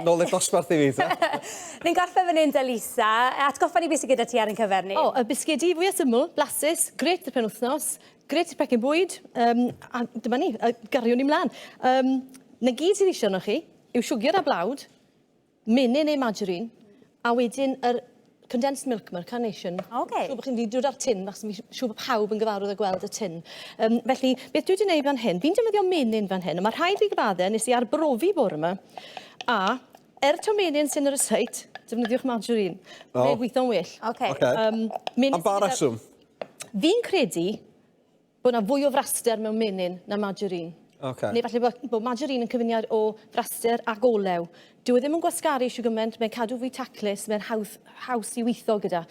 Nôl i'r dosbarth i fi. Ni'n gorffen fan hyn da Lisa. Atgoffa ni beth sydd gyda ti ar ein cyfer ni. Y bisgedi fwy o syml, blasus, gret i'r penwythnos, gret i'r pecyn bwyd, a dyma ni, gario ni mlaen. Na gyd sydd eisiau arnoch chi yw siwgr a blawd, menyn neu margarine, a wedyn yr condensed milk ma'r carnation. Siŵr bod chi'n wedi dod ar tin, achos siŵr bod pawb yn gyfarwydd â gweld y tin. Felly, beth dwi wedi gwneud fan hyn? Fi'n defnyddio menyn fan hyn, a mae rhaid fi gyfaddau nes i arbrofi bore yma, a taw menyn sy'n yr ysait, defnyddiwch margarine. Fe gweithio'n well. Am ba reswm? Fi'n credu bod yna fwy o fraster mewn menyn na margarine. Neu falle bod margarine yn cyfuniad o fraster ac olew. Dyw e ddim yn gwasgaru siw gymaint, mae'n cadw fwy taclus, mae'n haws i weithio gyda.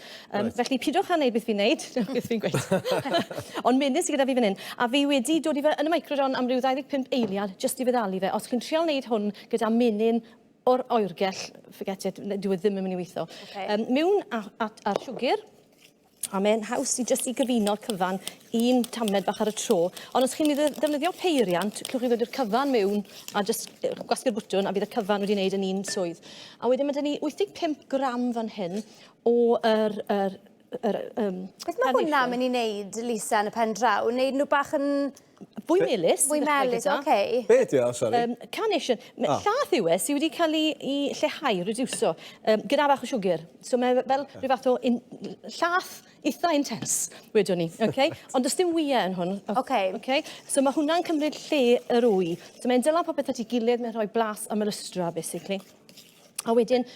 Felly, pidwch â wneud beth fi'n neud, beth fi'n gweud. Ond menyn sydd gyda fi fan hyn. A fi wedi dod i fe yn y microdon am ryw 25 eiliad, jyst i feddalu fe. Os chi'n trial wneud hwn gyda menyn o'r oergell, forget it, dyw e ddim yn mynd i weithio. Mewn ar siwgr, a mae'n haws i jyst i gyfuno'r cyfan un tamed bach ar y tro. Ond os chi'n ddefnyddio peiriant, clwch chi ddod i'r cyfan mewn a jyst gwasgu'r bwtwn a bydd y cyfan wedi wneud yn un swydd. A wedyn mae dyn ni 85 gram fan hyn o beth mae hwnna mynd i wneud, Lisa, yn y pen draw? Wneud nhw bach yn... Fwy melys. Fwy melys, oce. Be di o, sori? Carnation. Llath yw e, sydd wedi cael ei lleihau, reduso, gyda bach o siwgr. So mae fel rhyw fath o llath eitha intense, wedwn ni. Ond does dim wyau yn hwn. So mae hwnna'n cymryd lle yr wy. So mae'n dyla popeth at ei gilydd, mae'n rhoi blas am ylystra, basically. A wedyn,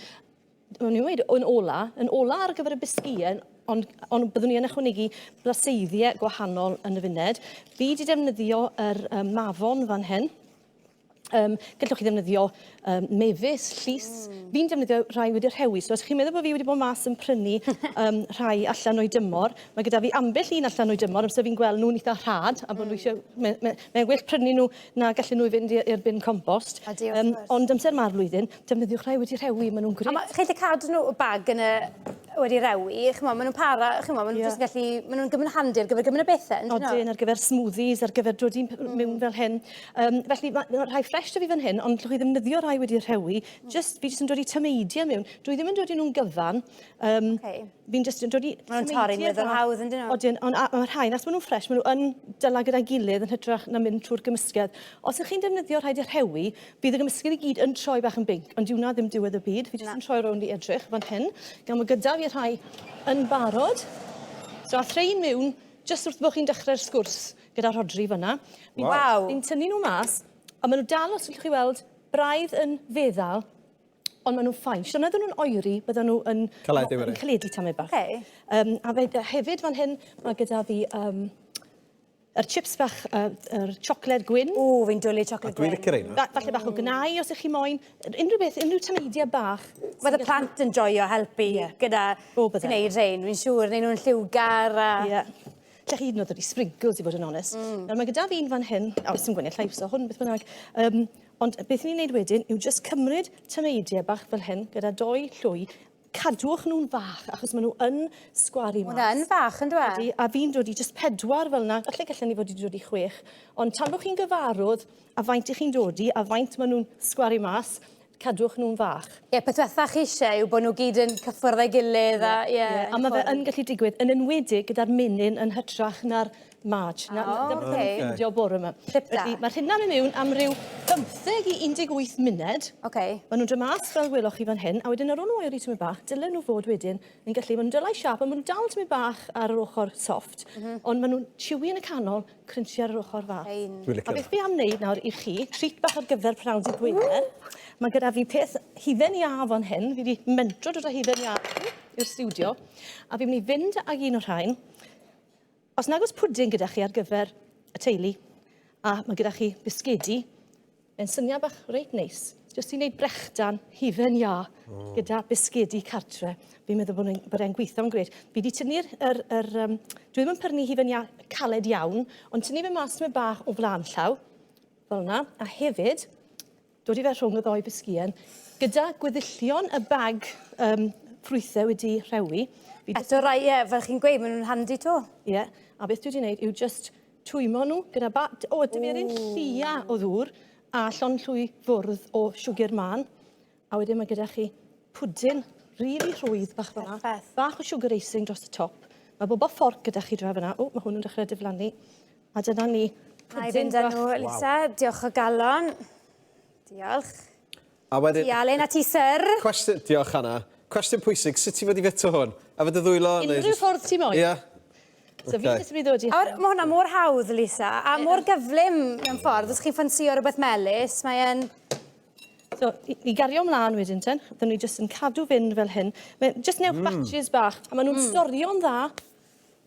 mae'n dweud, yn ola ar gyfer y bisgïau, ond byddwn ni yn ychwanegu blaseiddiau gwahanol yn y funed. Fi wedi defnyddio yr Mafon fan hyn. Gallwch chi ddefnyddio mefus, llys. Fi'n defnyddio rhai wedi'r rhewi. So os chi'n meddwl bod fi wedi bod mas yn prynu rhai allan o'i dymor, mae gyda fi ambell un allan o'i dymor, amser fi'n gweld nhw'n eitha rhad, a bod nhw eisiau... Mae'n well prynu nhw na gallu nhw i fynd i'r bin compost. Ond amser ma'r flwyddyn, defnyddiwch rhai wedi'r rhewi, maen nhw'n gret. A chi'n cadw nhw o bag yn wedi'i rewi, maen nhw'n para, maen nhw'n gymryd handi ar gyfer gymryd o bethau. Odyn, ar gyfer smoothies, ar gyfer dod i mewn fel hyn. Felly, mae rhai ffresh da fi fan hyn, ond llwch chi ddefnyddio rhai wedi'i rhewi, fi jyst yn dod i tymeidiau mewn. Dwi ddim yn dod i nhw'n gyfan. Fi'n jyst yn dod i tymeidiau. Maen nhw'n torri'n meddwl hawdd yn dyn nhw. Odyn, ond mae'r rhain, as maen nhw'n ffresh, maen nhw yn dyla gyda'i gilydd yn hytrach na mynd trwy'r gymysgedd. Os ych chi'n defnyddio rhai di'r rhewi, bydd y gymysgedd i gyd yn troi bach yn binc, ond diwna ddim diwedd y byd. Fi jyst yn troi rownd i edrych fan hyn. Gan mae gyda fi rhai yn barod. So a threin mewn, jyst wrth bod chi'n dechrau'r sgwrs gyda Rodri fyna. Fi'n tynnu nhw mas, a maen nhw dal os ydych chi weld braidd yn feddal, ond maen nhw'n ffain. Sian oedden nhw'n oeri, bydden nhw yn caledu tamed bach. A hefyd fan hyn, mae gyda fi yr chips bach, yr siocled Gwyn. Fi'n dwlu siocled Gwyn. Dwi'n licio reina. Falle bach o gnau os ych chi moyn. Unrhyw beth, unrhyw tameidiau bach. Fydde plant yn joio helpu gyda gwneud rhain. Fi'n siŵr, neu nhw'n lliwgar a... Lle chi hyd yn oed wedi sprinkles, i fod yn onest. Mae gyda fi'n fan hyn, a wrth ymgwynnu llais o hwn, beth bynnag. Ond beth ni'n neud wedyn yw jyst cymryd tameidiau bach fel hyn, gyda 2 llwy, cadwch nhw'n fach, achos maen nhw yn sgwaru mas. Hwna yn fach, yn dweud? A fi'n dod i jyst 4 fel yna, allai gallen ni fod i dod i 6. Ond tan bod chi'n gyfarwydd a faint i chi'n dod i, a faint maen nhw'n sgwaru mas, cadwch nhw'n fach. Peth ddiwetha chi eisiau yw bod nhw gyd yn cyffwrdd ei gilydd. A mae fe yn gallu digwydd, yn enwedig gyda'r menyn yn hytrach na'r marge. Dyma beth ni'n ffindio bore yma. Mae'r hynna'n mynd mewn am ryw 15 i 18 muned. Maen nhw'n dod mas fel welwch chi fan hyn, a wedyn ar ôl oeri tymau bach, dylen nhw fod wedyn yn gallu, maen nhw'n dylai siap, a maen nhw'n dal tymau bach ar yr ochr soft, ond maen nhw'n chewy yn y canol, crunchy ar yr ochr fach. A beth fi am wneud nawr i chi, treat bach ar gyfer pnawn dydd Gwener, mae gyda fi peth hufen ia fan hyn, fi wedi mentro dod o hufen ia i'r studio, a fi'n mynd i fynd ag un o'r rhain. Os nag oes pwdin gyda chi ar gyfer y teulu, a mae gyda chi bisgedi, mae'n syniad bach reit neis. Jyst i wneud brechdan hufen ia gyda bisgedi cartre. Fi'n meddwl bod e'n gweithio'n gred. Fi wedi tynnu'r... Dwi ddim yn prynu hufen ia caled iawn, ond tynnu fe mas mewn bach o flan llaw, fel yna, a hefyd, dod i fe rhwng y 2 bisgïen, gyda gweddillion y bag ffrwythau wedi rhewi. Eto rai, fel chi'n gweud, maen nhw'n handi to. A beth dwi wedi gwneud yw just twymo nhw gyda dy fi yr un llia o ddŵr, a llon llwy fwrdd o siwgr man. A wedyn mae gyda chi pwdin rili rhwydd bach fyna. Bach o siwgr icing dros y top. Mae bob fforc gyda chi dra fyna. O, mae hwn yn dechrau diflannu. A dyna ni Na i fynd â nhw, Lisa. Diolch o galon. Diolch. A wedyn... Dialen a ti, syr. Cwestiwn, diolch Anna. Cwestiwn pwysig, sut ti wedi feto hwn? A fydde ddwylo? Unrhyw ffordd ti moyn. Ie. So fi jyst yn mynd ddod i... Mae hwnna mor hawdd, Lisa, a mor gyflym mewn ffordd. Os chi'n ffansio rhywbeth melys, mae'n... So, i gario ymlaen wedyn ten, dyn ni jyst yn cadw fynd fel hyn. Jyst newch batches bach, a maen nhw'n storio'n dda.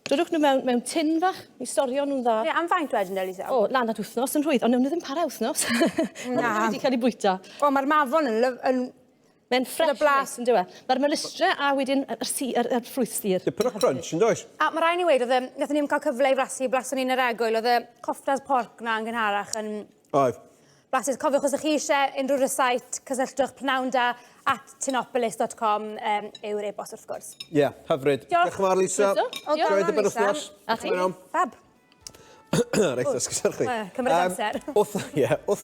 Dodwch nhw mewn tin fach, i storio nhw'n dda. Am faint wedyn, Lisa? O, lan at wythnos yn rhwydd, ond newn nhw ddim para wythnos. Na. Wedi cael ei bwyta. O, mae'r mafon yn... Mae'n ffres blas yn dywe. Mae'r melistre a wedyn yr ffrwythstir. Dipyn o crunch yn does? A mae rhaid ni weid, nathon ni'n cael cyfle i flasu, blason ni'n yr egwyl, oedd y cofftas porc na yn gynharach yn... Oedd. Blasus, cofiwch os ych chi eisiau unrhyw rysait, cysylltwch pnawnda@tynopolys.com yw'r e-bost wrth gwrs. Ie, hyfryd. Diolch yn fawr, Lisa. Diolch yn wythnos. A ti? Fab. Reit, ysgysar chi. Cymryd amser.